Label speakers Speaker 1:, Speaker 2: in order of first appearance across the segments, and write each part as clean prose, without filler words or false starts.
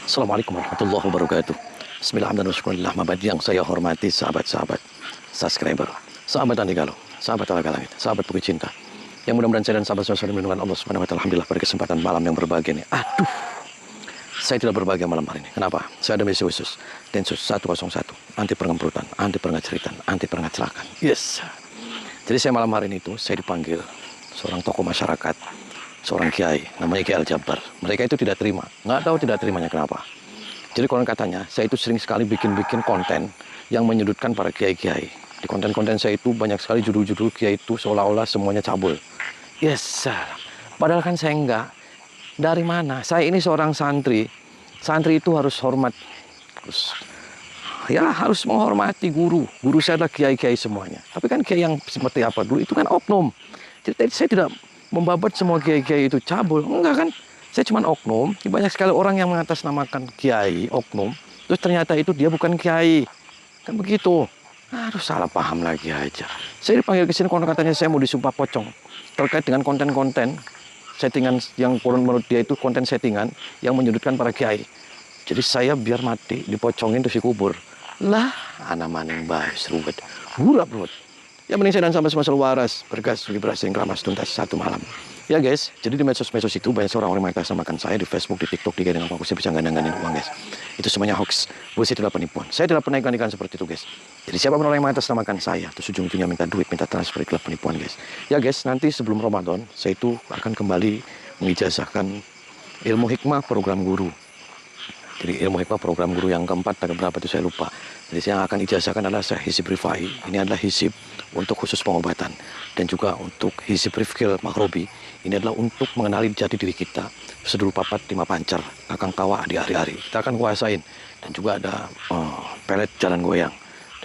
Speaker 1: Assalamualaikum warahmatullahi wabarakatuh. Bismillahirrahmanirrahim. Mabad yang saya hormati sahabat-sahabat subscriber, sahabat Andi Galuh, sahabat Alaga Langit, sahabat Bukit Cinta. Yang mudah-mudahan saya dan sahabat selalu melindungi Allah Subhanahu wa taala. Alhamdulillah pada kesempatan malam yang berbahagia ini. Aduh. Saya tidak berbahagia malam hari ini. Kenapa? Saya ada misi khusus. Densus 101, anti pengemperutan, anti pengaceritan, anti pengacelakan. Yes. Jadi saya malam hari ini saya dipanggil seorang tokoh masyarakat, seorang kiai, namanya Kiai Al-Jabbar. Mereka itu tidak terima. Nggak tahu tidak terimanya kenapa. Jadi konon katanya, saya itu sering sekali bikin konten yang menyudutkan para kiai-kiai. Di konten-konten saya itu banyak sekali judul-judul kiai itu seolah-olah semuanya cabul. Yes, sir. Padahal kan saya enggak. Dari mana? Saya ini seorang santri. Santri itu harus hormat. Harus menghormati guru. Guru saya adalah kiai-kiai semuanya. Tapi kan kiai yang seperti apa dulu itu kan oknum. Jadi saya tidak membabat semua kiai-kiai itu cabul. Enggak kan? Saya cuma oknum. Banyak sekali orang yang mengatasnamakan kiai, oknum. Terus ternyata itu dia bukan kiai. Kan begitu. Aduh, salah paham lagi aja. Saya dipanggil ke sini konon katanya saya mau disumpah pocong. Terkait dengan konten-konten settingan yang menurut dia itu konten settingan yang menyudutkan para kiai. Jadi saya biar mati dipocongin terus dikubur. Lah, anak maning bae serubet. Hurap ruwet. Ya mending saya dan sampai semasa waras bergas liberasi yang keramas tuntas satu malam. Ya guys, jadi di medsos-medsos itu banyak orang-orang yang mengatasnamakan saya di Facebook, di TikTok, di dengan aku bisa gandang-gandangin uang guys. Itu semuanya hoax. Bullshit adalah penipuan. Saya tidak pernah ikan-ikan seperti itu guys. Jadi siapapun orang yang mengatasnamakan saya, terus ujung-ujungnya minta duit, minta transfer, itulah penipuan guys. Ya guys, nanti sebelum Ramadan, saya itu akan kembali mengijazahkan ilmu hikmah program guru. Jadi ilmu hikmah program guru yang keempat, tanggal berapa itu saya lupa. Jadi saya akan ijazahkan adalah saya hisib rifai. Ini adalah hisib untuk khusus pengobatan. Dan juga untuk hisib rifkil makrobi. Ini adalah untuk mengenali jati diri kita. Sedul papat, lima pancar, kakang tawa di hari-hari. Kita akan kuasain. Dan juga ada pelet jalan goyang.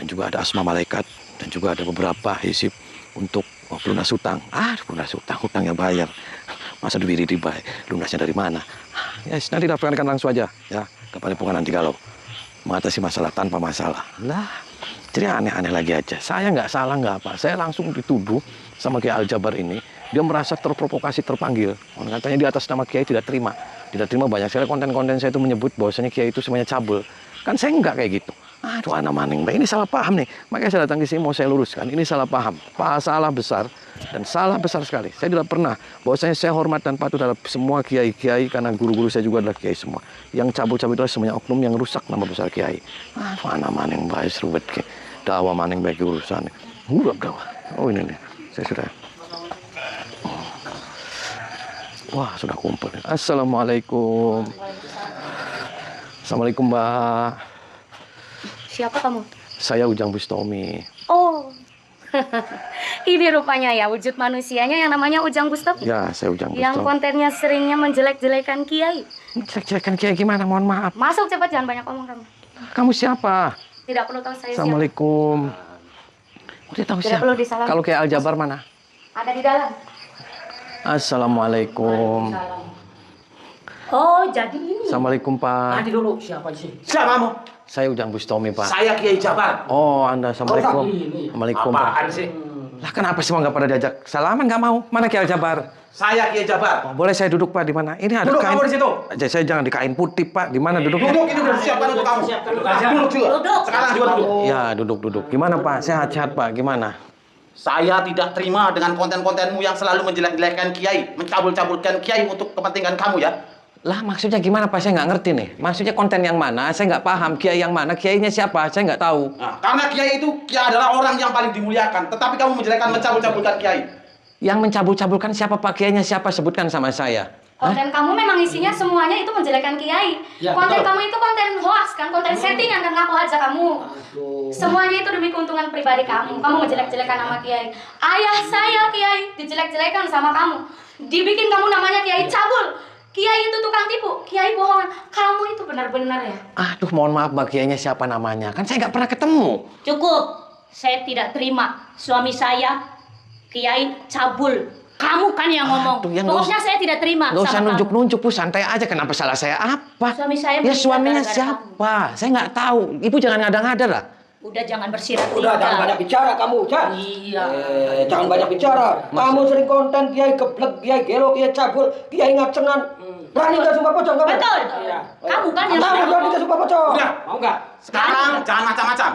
Speaker 1: Dan juga ada asma malaikat. Dan juga ada beberapa hisib untuk lunas hutang. Lunas hutang, hutangnya bayar. Masa duit riba, lunasnya dari mana? Yes, nanti daftarkan langsung aja ya ke Padepokan Andi Galuh. Mengatasi masalah tanpa masalah. Lah, jadi aneh-aneh lagi aja. Saya nggak salah nggak apa. Saya langsung dituduh sama Kiai Al-Jabbar ini. Dia merasa terprovokasi, terpanggil. Katanya di atas nama Kiai tidak terima. Tidak terima banyak sekali konten-konten saya itu menyebut bahwasanya Kiai itu semuanya cabul. Kan saya nggak kayak gitu. Aduh, anak maning, ini salah paham nih. Makanya saya datang ke sini mau saya luruskan. Ini salah paham. Salah besar dan salah besar sekali. Saya tidak pernah. Bahwasanya saya hormat dan patuh terhadap semua kiai-kiai karena guru-guru saya juga adalah kiai semua. Yang cabul-cabul itu semuanya oknum yang rusak nama besar kiai. Aduh, anak maning baik serubet ke. Dawa maning baik urusan. Hurap dawa. Oh ini nih. Saya sudah. Wah, sudah kumpul. Assalamualaikum. Assalamualaikum, Mbak.
Speaker 2: Siapa kamu?
Speaker 1: Saya Ujang Bustomi.
Speaker 2: Oh, ini rupanya ya wujud manusianya yang namanya Ujang Bustomi.
Speaker 1: Ya, saya Ujang Bustomi.
Speaker 2: Yang kontennya seringnya menjelek-jelekan kiai.
Speaker 1: Jelek-jelekan kiai gimana? Mohon maaf.
Speaker 2: Masuk cepat, jangan banyak omong kamu.
Speaker 1: Kamu siapa?
Speaker 2: Tidak perlu tahu saya siapa.
Speaker 1: Assalamualaikum. Udah tahu
Speaker 2: Tidak
Speaker 1: siapa?
Speaker 2: perlu disalam.
Speaker 1: Kalau Kiai Al-Jabbar mana?
Speaker 2: Ada di dalam.
Speaker 1: Assalamualaikum.
Speaker 2: Oh, jadi ini.
Speaker 1: Assalamualaikum, Pak.
Speaker 3: Nanti dulu, siapa sih? Siapa kamu?
Speaker 1: Saya Ujang Bustomi, Pak.
Speaker 3: Saya Kiai Jabbar.
Speaker 1: Oh, Anda. Assalamualaikum. Assalamualaikum, Pak.
Speaker 3: Apaan sih?
Speaker 1: Lah, kenapa semua nggak pada diajak salaman? Nggak mau. Mana Kiai Al-Jabbar?
Speaker 3: Saya Kiai Jabbar.
Speaker 1: Oh, boleh saya duduk, Pak? Di mana? Ini ada
Speaker 3: Duduk
Speaker 1: kain.
Speaker 3: kamu di situ.
Speaker 1: Saya jangan di kain putih, Pak. Di mana duduknya?
Speaker 3: Duduk, ini udah disiapkan untuk kamu. Duduk juga.
Speaker 2: Duduk.
Speaker 3: Sekarang juga duduk.
Speaker 1: Ya, duduk. Gimana, Pak? Sehat-sehat, Pak. Gimana?
Speaker 3: Saya tidak terima dengan konten-kontenmu yang selalu menjelek-jelekkan Kiai, mencabul-cabulkan Kiai untuk kepentingan kamu ya.
Speaker 1: Lah maksudnya gimana Pak? Saya nggak ngerti nih. Maksudnya konten yang mana? Saya nggak paham. Kiai yang mana? Kiainya siapa? Saya nggak tahu.
Speaker 3: Nah, karena Kiai itu adalah orang yang paling dimuliakan, tetapi kamu menjelekkan mencabul-cabulkan Kiai.
Speaker 1: Yang mencabul-cabulkan siapa Pak? Kiainya siapa? Sebutkan sama saya.
Speaker 2: Konten kamu memang isinya semuanya itu menjelekkan kiai.
Speaker 3: Ya,
Speaker 2: Konten
Speaker 3: betul.
Speaker 2: kamu itu konten hoax kan, konten settingan kan, ngaku aja kamu. Semuanya itu demi keuntungan pribadi kamu. Kamu menjelek-jelekan nama kiai. Ayah saya kiai dijelek-jelekan sama kamu. Dibikin kamu namanya kiai cabul. Kiai itu tukang tipu, kiai bohongan. Kamu itu benar-benar ya.
Speaker 1: Aduh, mohon maaf Mbak, kiainya siapa namanya? Kan saya nggak pernah ketemu.
Speaker 2: Cukup. Saya tidak terima suami saya kiai cabul. Kamu kan yang ngomong.
Speaker 1: Aduh, yang
Speaker 2: Pokoknya saya tidak terima.
Speaker 1: Nggak usah
Speaker 2: sama kamu.
Speaker 1: nunjuk-nunjuk, Bu. Santai aja. Kenapa salah saya apa?
Speaker 2: Suami saya
Speaker 1: Ya
Speaker 2: meninggal
Speaker 1: suaminya
Speaker 2: gara-gara
Speaker 1: siapa? Saya nggak tahu. Ibu jangan ngada-ngada lah.
Speaker 2: Udah jangan bersirat
Speaker 4: Udah jangan banyak bicara kamu, Cak.
Speaker 2: Iya.
Speaker 4: Jangan banyak bicara. Kamu sering konten kiai geblek, kiai gelo, kiai cabul, kiai ngacengan. Berani nggak sumpah pocong kamu?
Speaker 2: Betul.
Speaker 4: Iya.
Speaker 2: Kamu kan yang
Speaker 4: Kamu berani nggak sumpah pocong?
Speaker 3: Udah.
Speaker 4: Mau nggak?
Speaker 3: Sekarang jangan macam-macam.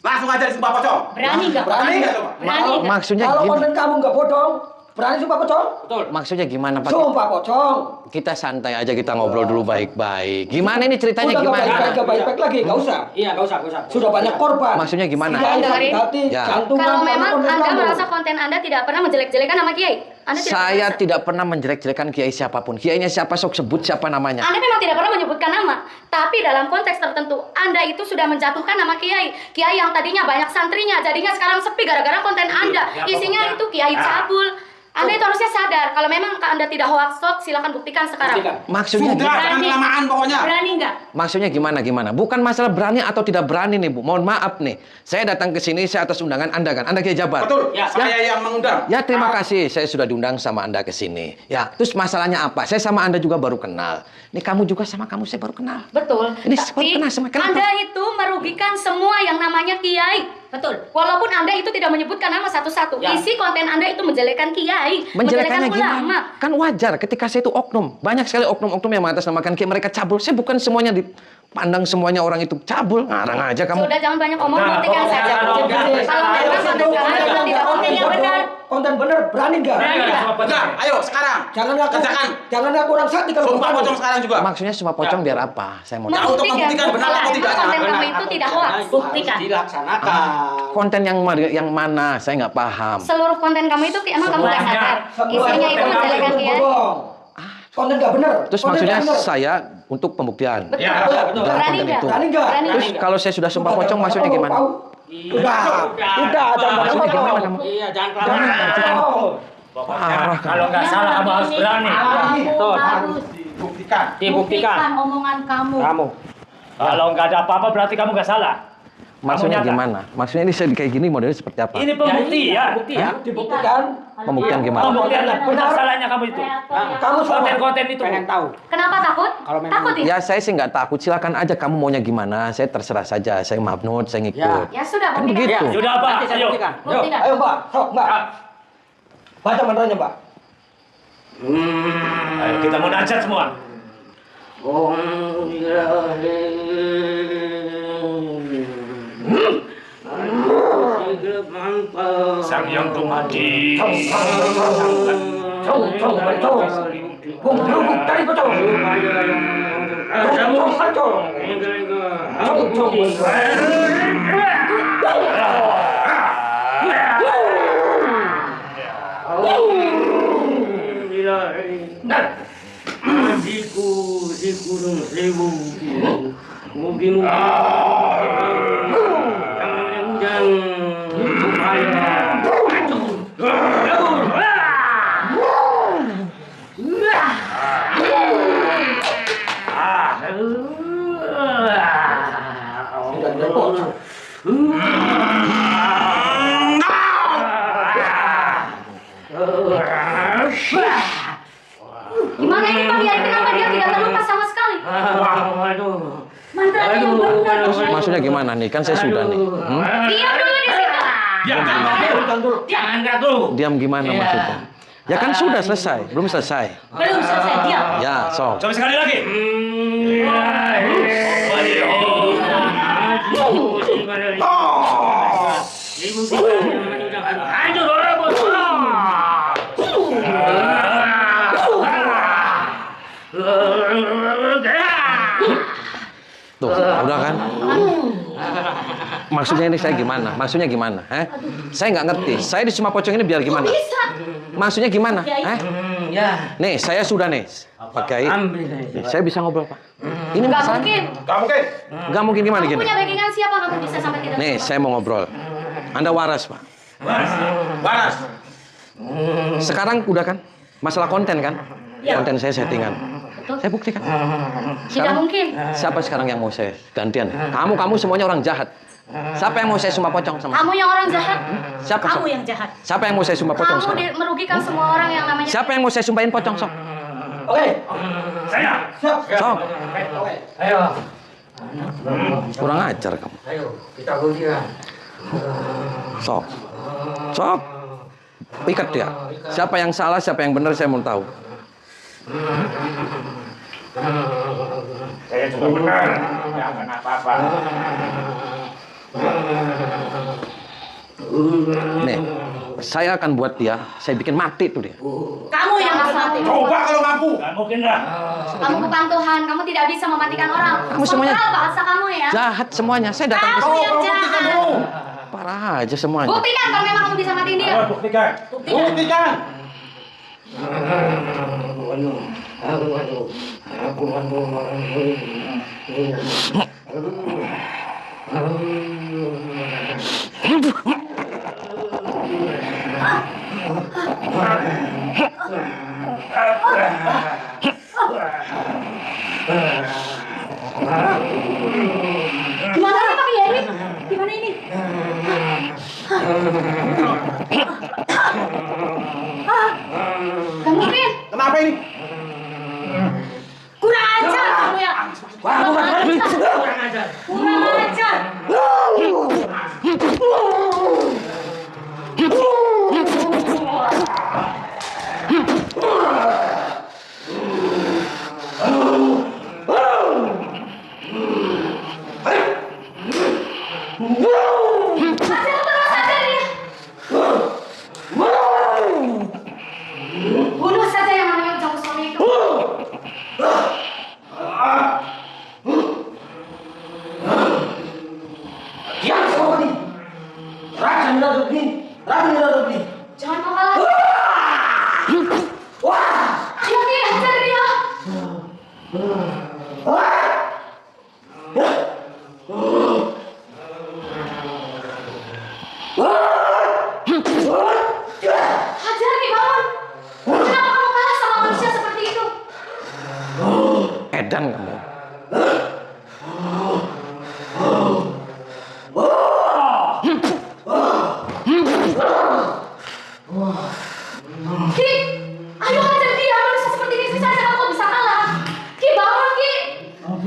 Speaker 3: Langsung aja disumpah pocong.
Speaker 2: berani nggak?
Speaker 4: Berani
Speaker 3: nggak coba?
Speaker 2: Berani nggak?
Speaker 1: Maksudnya
Speaker 4: Kalau
Speaker 1: gini.
Speaker 4: konten kamu nggak bodong, berani sumpah pocong?
Speaker 5: Betul.
Speaker 1: Maksudnya gimana Pak?
Speaker 4: Sumpah pocong.
Speaker 1: Kita santai aja, kita ngobrol dulu baik-baik. Gimana ini ceritanya
Speaker 4: Udah nggak
Speaker 1: gimana?
Speaker 4: baik-baik lagi, nggak usah.
Speaker 5: Iya, nggak usah.
Speaker 4: Sudah banyak korban.
Speaker 1: Maksudnya gimana?
Speaker 4: Yang
Speaker 2: Dengerin.
Speaker 4: hati,
Speaker 1: Ya.
Speaker 4: jantungan,
Speaker 2: Kalau memang
Speaker 4: konten
Speaker 2: Anda
Speaker 4: kamu.
Speaker 2: merasa konten Anda tidak pernah menjelek-jelekan nama Kiai, Anda tidak
Speaker 1: Saya
Speaker 2: merasa.
Speaker 1: tidak pernah menjelek-jelekan kiai siapapun. Kiainya siapa, sok sebut siapa namanya.
Speaker 2: Anda memang tidak pernah menyebutkan nama, tapi dalam konteks tertentu Anda itu sudah menjatuhkan nama Kiai. Kiai yang tadinya banyak santrinya, jadinya sekarang sepi gara-gara konten Anda. Isinya itu Kiai cabul. Anda itu harusnya sadar kalau memang Anda tidak hoax, silakan buktikan sekarang.
Speaker 5: Buktikan.
Speaker 1: Maksudnya
Speaker 3: Sudah,
Speaker 1: gimana?
Speaker 3: jangan kelamaan pokoknya.
Speaker 2: Berani nggak?
Speaker 1: Maksudnya gimana? Bukan masalah berani atau tidak berani nih, Bu. Mohon maaf nih. Saya datang ke sini saya atas undangan Anda kan. Anda Kiai Jabar.
Speaker 3: Betul,
Speaker 5: Ya,
Speaker 3: saya yang mengundang.
Speaker 1: Ya, terima kasih. Saya sudah diundang sama Anda ke sini. Ya, terus masalahnya apa? Saya sama Anda juga baru kenal. Nih kamu juga sama kamu saya baru kenal.
Speaker 2: Betul.
Speaker 1: Ini
Speaker 2: Tapi
Speaker 1: kenapa? Kenapa?
Speaker 2: Anda itu merugikan semua yang namanya Kiai. Betul. Walaupun Anda itu tidak menyebutkan nama satu-satu,
Speaker 5: Ya.
Speaker 2: isi konten Anda itu menjelekan Kiai,
Speaker 1: Menjelekannya
Speaker 2: ulama.
Speaker 1: gimana? Kan wajar ketika saya itu oknum. Banyak sekali oknum-oknum yang mengatasnamakan kiai, mereka cabul. Saya bukan semuanya dipandang semuanya orang itu cabul. Ngarang aja kamu.
Speaker 2: Sudah jangan banyak omong,
Speaker 5: Nah,
Speaker 2: buktikan
Speaker 5: oh,
Speaker 2: saja.
Speaker 5: jangan,
Speaker 2: Kalau
Speaker 5: jangan.
Speaker 2: memang konten Anda tidak konten yang benar.
Speaker 4: Konten bener, berani nggak?
Speaker 2: Berani nggak?
Speaker 3: Udah, ayo sekarang.
Speaker 4: Jangan ngaku orang sakti kalau
Speaker 3: Sumpah
Speaker 4: berani.
Speaker 3: pocong sekarang juga.
Speaker 1: Maksudnya semua pocong biar apa? Saya mau
Speaker 3: Nah, untuk membuktikan benar atau
Speaker 2: Kalau
Speaker 3: tidaknya.
Speaker 2: konten kamu
Speaker 5: Benar
Speaker 2: itu
Speaker 5: atau
Speaker 2: tidak hoax,
Speaker 5: harus
Speaker 2: buktikan.
Speaker 5: dilaksanakan.
Speaker 1: konten yang mana? Saya nggak paham.
Speaker 2: Seluruh konten kamu itu emang kamu nggak sadar. Isinya itu menjelekan Kiai.
Speaker 4: Konten nggak bener.
Speaker 1: Terus
Speaker 4: Konten
Speaker 1: maksudnya
Speaker 4: nggak bener.
Speaker 1: saya untuk pembuktian.
Speaker 2: Betul.
Speaker 5: Ya, betul.
Speaker 1: Dalam
Speaker 2: Berani
Speaker 1: konten
Speaker 2: nggak?
Speaker 1: itu.
Speaker 4: Berani nggak?
Speaker 2: Berani
Speaker 1: Terus
Speaker 2: nggak?
Speaker 1: kalau saya sudah sumpah pocong maksudnya gimana?
Speaker 4: Udah, jangan
Speaker 1: Maksudnya
Speaker 4: ngomong.
Speaker 1: gimana kamu?
Speaker 5: Iya, jangan kelamaan.
Speaker 1: Parah kamu.
Speaker 6: Kalau nggak salah kamu harus berani.
Speaker 5: Betul.
Speaker 7: Harus
Speaker 3: Buktikan.
Speaker 5: Dibuktikan.
Speaker 7: omongan kamu.
Speaker 5: Kamu.
Speaker 6: Kalau nggak ada apa-apa berarti kamu nggak salah.
Speaker 1: Maksudnya
Speaker 6: Kamu nyata.
Speaker 1: gimana? Maksudnya ini saya kayak gini modelnya seperti apa?
Speaker 6: Ini pembuktian.
Speaker 5: Bukti ya.
Speaker 4: Dibuktikan.
Speaker 1: Pembuktian gimana?
Speaker 6: Pembuktian
Speaker 4: Benar.
Speaker 6: benar salahnya kamu itu.
Speaker 4: Kamu sama.
Speaker 6: Konten-konten itu.
Speaker 5: Pengen tahu.
Speaker 2: Kenapa takut?
Speaker 5: Kalau memang-
Speaker 2: Takut
Speaker 1: Ya saya sih nggak takut. Silakan aja kamu maunya gimana. Saya terserah saja. Saya mabnut, saya ngikut.
Speaker 2: Ya sudah,
Speaker 1: Kan
Speaker 2: buktikan.
Speaker 1: begitu.
Speaker 6: Sudah apa?
Speaker 5: Nanti saya
Speaker 6: Ayo.
Speaker 5: buktikan.
Speaker 2: Buktikan.
Speaker 4: Ayo Mbak, sok Mbak. Baca mantranya Mbak.
Speaker 6: Ayo kita mau najat semua. Sang Yang Dumadi.
Speaker 4: Bung, tadi pocong.
Speaker 2: Gimana ini Pak Kiai? Kenapa dia tidak terluka sama sekali? Mantra yang benar.
Speaker 1: Terus maksudnya gimana nih? Kan saya sudah nih.
Speaker 2: Diam dulu di situ.
Speaker 6: Jangan gerak dulu.
Speaker 1: Diam gimana maksudnya? Ya kan sudah selesai, belum selesai.
Speaker 2: Belum selesai, diam.
Speaker 1: Ya, sok.
Speaker 6: Coba sekali lagi.
Speaker 1: Tuh, udah kan? Maksudnya ini saya gimana? Maksudnya gimana? Saya nggak ngerti. Saya di Suma Pocong ini biar gimana?
Speaker 2: Bisa.
Speaker 1: Maksudnya gimana?
Speaker 5: Ya.
Speaker 1: Nih, saya sudah nih. Pakai. Nih, saya bisa ngobrol, Pak. Ini
Speaker 2: Nggak
Speaker 1: masalah.
Speaker 2: mungkin.
Speaker 3: Gak mungkin.
Speaker 1: Nggak mungkin gimana
Speaker 2: Kamu
Speaker 1: gini?
Speaker 2: punya backingan siapa kamu bisa sampai tidak?
Speaker 1: Nih, saya mau ngobrol. Anda waras, Pak.
Speaker 3: Waras.
Speaker 1: Sekarang udah kan? Masalah konten kan?
Speaker 2: Ya.
Speaker 1: Konten saya settingan.
Speaker 2: Betul.
Speaker 1: Saya buktikan.
Speaker 2: Tidak mungkin.
Speaker 1: Siapa sekarang yang mau saya gantian? Kamu semuanya orang jahat. Siapa yang mau saya Suma Pocong sama?
Speaker 2: Kamu yang orang jahat.
Speaker 1: Siapa?
Speaker 2: Kamu
Speaker 1: Sok?
Speaker 2: yang jahat.
Speaker 1: Siapa yang mau saya Suma Pocong
Speaker 2: Kamu
Speaker 1: sekarang?
Speaker 2: merugikan semua orang yang namanya.
Speaker 1: Siapa yang mau saya sumpahin pocong, Sok?
Speaker 4: Oke,
Speaker 6: Saya.
Speaker 4: siap.
Speaker 1: Sok.
Speaker 5: Ayo.
Speaker 1: Kurang ajar kamu.
Speaker 5: Ayo, kita buktikan.
Speaker 1: Sok. Sok. Ikat dia. Siapa yang salah, siapa yang benar, saya mau tahu.
Speaker 6: sudah benar. Jangan apa-apa.
Speaker 1: Nih, saya akan buat dia, saya bikin mati tuh dia.
Speaker 2: Kamu yang harus mati.
Speaker 3: Coba kalau mampu.
Speaker 6: Nggak mungkin lah.
Speaker 2: Kamu bukan Tuhan, kamu tidak bisa mematikan orang.
Speaker 1: Kamu semuanya-
Speaker 2: Kontrol bahasa kamu ya.
Speaker 1: Jahat semuanya, saya datang ke
Speaker 2: Kamu
Speaker 1: sini.
Speaker 2: yang jahat.
Speaker 1: Parah aja semuanya.
Speaker 2: Buktikan kalau memang kamu bisa matiin dia.
Speaker 6: Ayo buktikan.
Speaker 3: Buktikan.
Speaker 2: Gimana nih Pak Kiai? Gimana ini? Gak mungkin.
Speaker 3: Kenapa ini?
Speaker 2: Kurang ajar kamu ya. Kurang ajar. Kurang ajar. Ajar terus aja dia. Bunuh saja yang namanya ujung suami itu.
Speaker 4: Diam semua ini. Raja Niradugni. Raja Niradugni.
Speaker 2: Jangan kau kalah.
Speaker 4: Wah.
Speaker 2: Dia ajar dia. Hajar nih bangun. Kenapa kamu kalah sama manusia seperti itu?
Speaker 1: Edan kamu.
Speaker 2: Ki, ayo hajar dia. Manusia seperti ini saja kamu bisa kalah. Ki bangun Ki.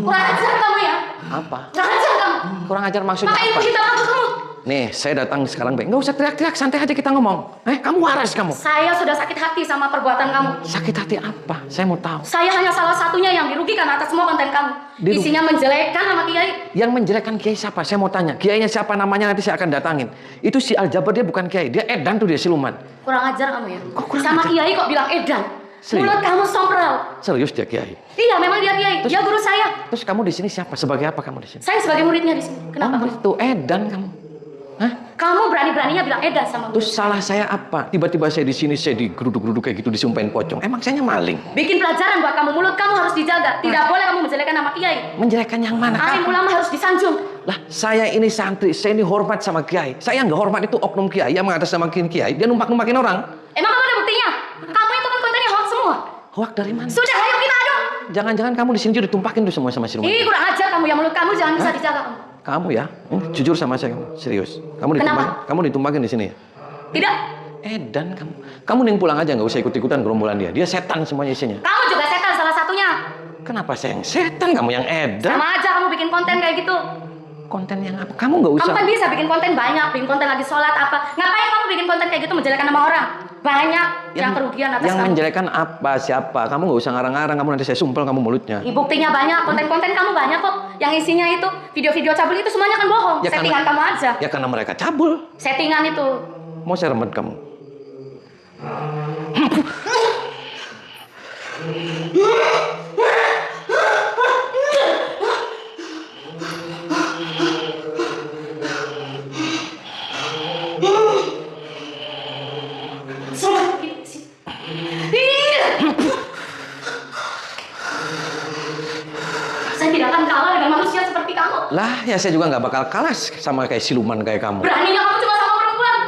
Speaker 2: Kurang ajar kamu ya.
Speaker 1: Apa?
Speaker 2: Kurang ajar kamu.
Speaker 1: Kurang ajar maksudnya
Speaker 2: Maka ilmu
Speaker 1: apa?
Speaker 2: hitam aku kamu.
Speaker 1: Nih, saya datang sekarang, Bang. Nggak usah teriak-teriak, santai aja kita ngomong. Kamu waras kamu.
Speaker 2: Saya sudah sakit hati sama perbuatan kamu.
Speaker 1: Sakit hati apa? Saya mau tahu.
Speaker 2: Saya hanya salah satunya yang dirugikan atas semua konten kamu. Isinya menjelekkan nama Kiai.
Speaker 1: Yang menjelekkan Kiai siapa? Saya mau tanya. Kiainya siapa namanya nanti saya akan datangin. Itu si Aljabar, dia bukan Kiai. Dia Edan tuh, dia siluman.
Speaker 2: Kurang ajar kamu ya.
Speaker 1: Kok kurang
Speaker 2: sama
Speaker 1: ajar?
Speaker 2: Kiai kok bilang edan.
Speaker 1: Serius?
Speaker 2: Mulut kamu sompral.
Speaker 1: Serius dia Kiai.
Speaker 2: Iya, memang dia Kiai. Dia guru saya.
Speaker 1: Terus kamu di sini siapa? Sebagai apa kamu di sini?
Speaker 2: Saya sebagai muridnya di sini. Kenapa?
Speaker 1: Oh, itu Edan kamu. Hah?
Speaker 2: Kamu berani-beraninya bilang edan sama
Speaker 1: Terus
Speaker 2: guru.
Speaker 1: salah saya apa? Tiba-tiba saya di sini saya digeruduk-geruduk kayak gitu, disumpahin pocong. Emang saya maling?
Speaker 2: Bikin pelajaran buat kamu. Mulut kamu harus dijaga. Tidak boleh kamu menjelekkan nama Kiai.
Speaker 1: Menjelekkan yang mana?
Speaker 2: Alim ulama harus disanjung.
Speaker 1: Lah, saya ini santri, saya ini hormat sama Kiai. Saya nggak hormat itu oknum Kiai yang mengatasnamakan Kiai. Dia numpak-numpakin orang.
Speaker 2: Emang kamu ada buktinya? Kamu itu kan kontennya hoax semua.
Speaker 1: Hoak dari mana?
Speaker 2: Sudah, ayo kita adu.
Speaker 1: Jangan-jangan kamu di sini juga ditumpakin tuh semua sama si Rumah.
Speaker 2: Ih, kurang ajar kamu ya. Mulut kamu jangan bisa dijaga kamu.
Speaker 1: Kamu ya, jujur sama saya, serius. Kamu
Speaker 2: Kenapa?
Speaker 1: ditumpakin di sini ya?
Speaker 2: Tidak.
Speaker 1: Edan kamu. Kamu ning pulang aja, nggak usah ikut-ikutan gerombolan dia. Dia setan semuanya isinya.
Speaker 2: Kamu juga setan salah satunya.
Speaker 1: Kenapa saya yang setan, kamu yang edan?
Speaker 2: Sama aja kamu bikin konten kayak gitu.
Speaker 1: Konten yang apa? Kamu nggak usah.
Speaker 2: Kamu kan bisa bikin konten banyak, bikin konten lagi sholat apa. Ngapain kamu bikin konten kayak gitu menjelekkan nama orang? Banyak yang kerugian atas
Speaker 1: yang
Speaker 2: kamu.
Speaker 1: menjelekkan apa, siapa? Kamu nggak usah ngarang-ngarang, kamu nanti saya sumpel kamu mulutnya.
Speaker 2: Buktinya banyak, konten-konten kamu banyak kok. Yang isinya itu, video-video cabul itu semuanya kan bohong.
Speaker 1: Ya,
Speaker 2: Settingan kamu aja.
Speaker 1: Ya karena mereka cabul.
Speaker 2: Settingan itu.
Speaker 1: Mau saya remet kamu.
Speaker 2: Suruh gitu sih. Saya tidak akan kalah dengan manusia seperti kamu.
Speaker 1: Lah, ya saya juga nggak bakal kalah sama kayak siluman kayak kamu.
Speaker 2: Beraninya kamu cuma sama perempuan.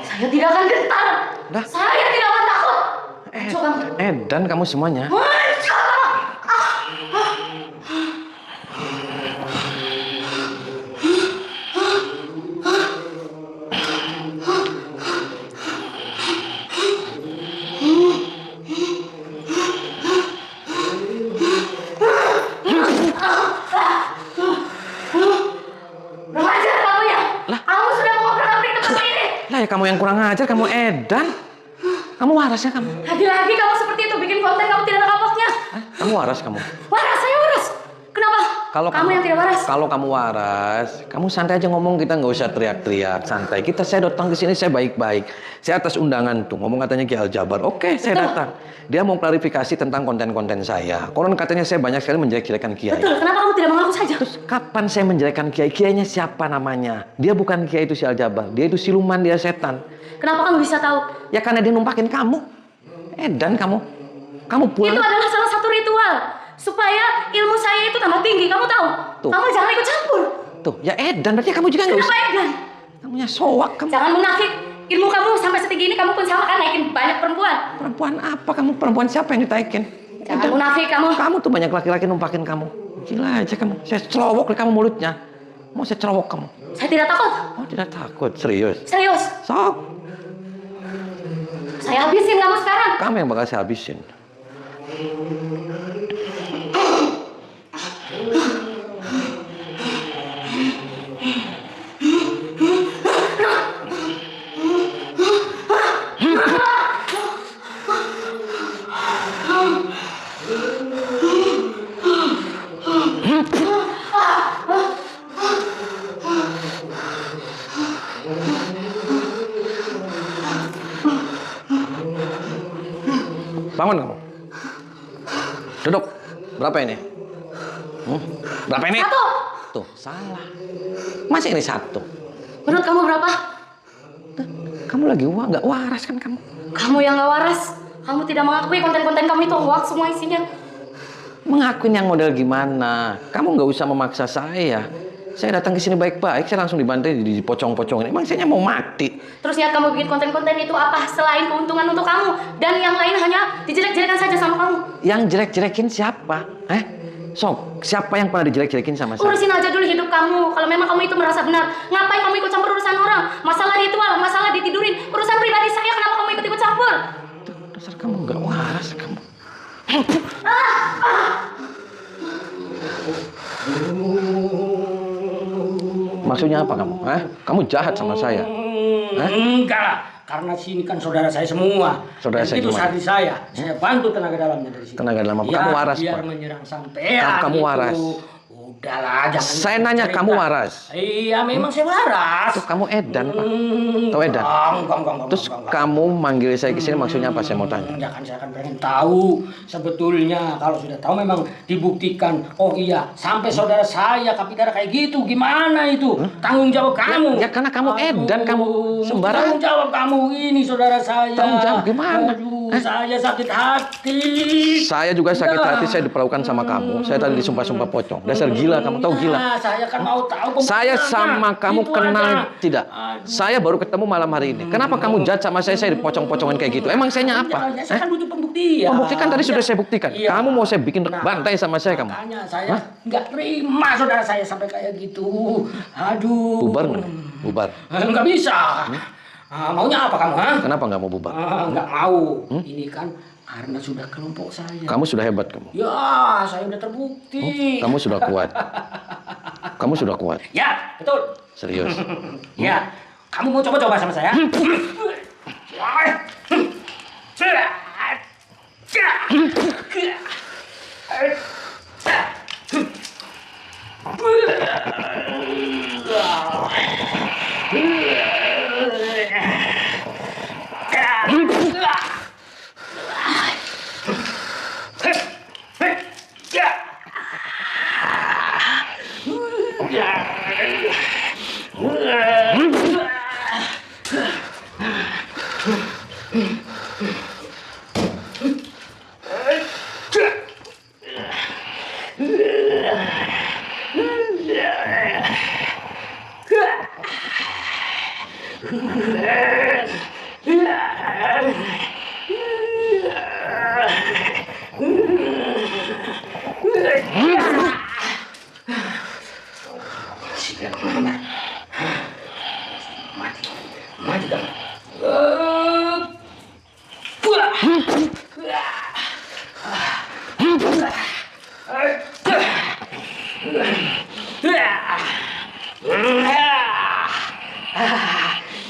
Speaker 2: Saya tidak akan gentar.
Speaker 1: Dah.
Speaker 2: Saya tidak akan takut. Coba.
Speaker 1: Edan kamu semuanya. kamu yang kurang ajar, kamu edan. Kamu waras ya kamu?
Speaker 2: Lagi-lagi kamu seperti itu, bikin konten kamu tidak ada kapoknya.
Speaker 1: Kamu waras kamu?
Speaker 2: Waras, saya waras. Kenapa?
Speaker 1: Kalau
Speaker 2: kamu yang tidak waras.
Speaker 1: Kalau kamu waras, kamu santai aja ngomong, kita nggak usah teriak-teriak, santai. Saya datang ke sini, saya baik-baik. Saya atas undangan tuh, ngomong katanya Ki Aljabar. Oke, saya datang. Dia mau klarifikasi tentang konten-konten saya. Konon katanya saya banyak sekali menjelek-jelekan Kiai.
Speaker 2: Betul, kenapa kamu tidak mengaku saja?
Speaker 1: Terus kapan saya menjelekkan Kiai? Kiainya siapa namanya? Dia bukan Kiai itu si Aljabar. Dia itu siluman, dia setan.
Speaker 2: Kenapa kamu bisa tahu?
Speaker 1: Ya karena dia numpakin kamu. Edan kamu. Kamu pulang.
Speaker 2: Itu adalah salah satu ritual supaya ilmu saya itu tambah tinggi. Kamu tahu?
Speaker 1: Tuh.
Speaker 2: Kamu jangan ikut campur.
Speaker 1: Tuh, ya edan. Berarti kamu juga nggak
Speaker 2: Kenapa
Speaker 1: usah.
Speaker 2: edan?
Speaker 1: Kamunya soak kamu.
Speaker 2: Jangan munafik. Ilmu kamu sampai setinggi ini, kamu pun sama kan naikin banyak perempuan.
Speaker 1: Perempuan apa kamu? Perempuan siapa yang ditaikin?
Speaker 2: Jangan munafik kamu.
Speaker 1: Kamu tuh banyak laki-laki numpakin kamu. Gila aja kamu. Saya celowok di kamu mulutnya. Mau saya celowok kamu.
Speaker 2: Saya tidak takut.
Speaker 1: Oh, tidak takut. Serius.
Speaker 2: Serius.
Speaker 1: Sok.
Speaker 2: Saya habisin kamu sekarang.
Speaker 1: Kamu yang bakal saya habisin. Bangun kamu. Duduk. Berapa ini? Berapa ini?
Speaker 2: Satu.
Speaker 1: Tuh, salah. Masih ini satu.
Speaker 2: Menurut kamu berapa?
Speaker 1: Kamu lagi nggak waras kan kamu?
Speaker 2: Kamu yang gak waras. Kamu tidak mengakui konten-konten kamu itu hoax semua isinya.
Speaker 1: Mengakuin yang model gimana? Kamu nggak usah memaksa saya. Saya datang ke sini baik-baik, saya langsung dibantai, dipocong-pocongin. Emang saya mau mati.
Speaker 2: Terus niat kamu bikin konten-konten itu apa selain keuntungan untuk kamu? Dan yang lain hanya dijelek-jelekan saja sama kamu.
Speaker 1: Yang jelek-jelekin siapa? Sok, siapa yang pernah dijelek-jelekin sama saya?
Speaker 2: Urusin aja dulu hidup kamu. Kalau memang kamu itu merasa benar, ngapain kamu ikut campur urusan orang? Masalah ritual, masalah ditidurin, urusan pribadi saya, kenapa kamu ikut-ikut campur?
Speaker 1: Dasar kamu nggak waras kamu. Maksudnya apa kamu? Kamu jahat sama saya?
Speaker 5: Enggak lah, karena sini kan saudara saya semua.
Speaker 1: Saudara
Speaker 5: Dan
Speaker 1: saya
Speaker 5: itu
Speaker 1: gimana?
Speaker 5: sehari saya bantu tenaga dalamnya dari sini.
Speaker 1: Tenaga dalam apa?
Speaker 5: Ya,
Speaker 1: Kamu waras,
Speaker 5: biar
Speaker 1: Pak?
Speaker 5: menyerang sampean.
Speaker 1: Kamu
Speaker 5: gitu.
Speaker 1: waras.
Speaker 5: Udahlah, jangan.
Speaker 1: Saya nanya,
Speaker 5: cerita.
Speaker 1: kamu waras?
Speaker 5: Iya, memang saya waras.
Speaker 1: Tuh, kamu edan, Pak. Tahu edan?
Speaker 5: Enggak.
Speaker 1: Terus kamu manggil saya ke sini maksudnya apa? Saya mau tanya.
Speaker 5: Ya kan saya kan pengen tahu sebetulnya. Kalau sudah tahu memang dibuktikan. Oh iya, sampai saudara saya Kapitara kayak gitu, gimana itu? Tanggung jawab kamu.
Speaker 1: Ya karena kamu edan, kamu sembarangan.
Speaker 5: Tanggung jawab kamu ini saudara saya.
Speaker 1: Tanggung jawab gimana?
Speaker 5: Aduh, saya sakit hati.
Speaker 1: Saya juga sakit hati, saya diperlakukan sama kamu. Saya tadi disumpah-sumpah pocong. Dasar gila kamu, tahu gila?
Speaker 5: Nah, saya kan mau tahu.
Speaker 1: Saya sama kamu
Speaker 5: Itu
Speaker 1: kenal
Speaker 5: aja.
Speaker 1: tidak? Saya baru ketemu malam hari ini. Kenapa kamu jahat sama saya dipocong-pocongin kayak gitu? Emang sayanya apa?
Speaker 5: Ya, saya kan butuh pembuktian.
Speaker 1: Pembuktikan tadi sudah saya buktikan.
Speaker 5: Iya.
Speaker 1: Kamu mau saya bikin
Speaker 5: Nah,
Speaker 1: bantai sama saya kamu?
Speaker 5: Makanya saya nggak terima saudara saya sampai kayak gitu. Aduh.
Speaker 1: Bubar nggak? Bubar.
Speaker 5: Nggak bisa. Maunya apa kamu?
Speaker 1: Kenapa nggak mau bubar?
Speaker 5: Nggak mau. Ini kan karena sudah kelompok saya.
Speaker 1: Kamu sudah hebat kamu.
Speaker 5: Ya, saya udah terbukti.
Speaker 1: Kamu sudah kuat. Kamu sudah kuat.
Speaker 5: Ya, betul.
Speaker 1: Serius.
Speaker 5: Ya, kamu mau coba-coba sama saya? Mati kamu.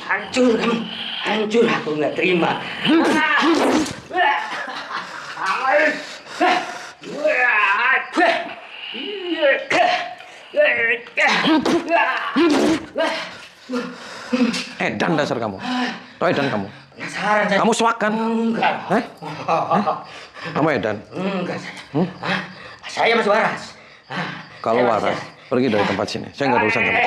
Speaker 5: Hancur kamu. hancur aku nggak terima.
Speaker 1: Edan dasar kamu. Tahu edan kamu?
Speaker 5: Penasaran saya.
Speaker 1: Kamu swak kan?
Speaker 5: Enggak.
Speaker 1: Hah? Kamu edan?
Speaker 5: Enggak saya. Saya masih waras.
Speaker 1: Kalau
Speaker 5: Saya
Speaker 1: waras, pergi dari tempat sini. Saya nggak ada urusan kamu.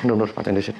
Speaker 1: Nur, paten di sini.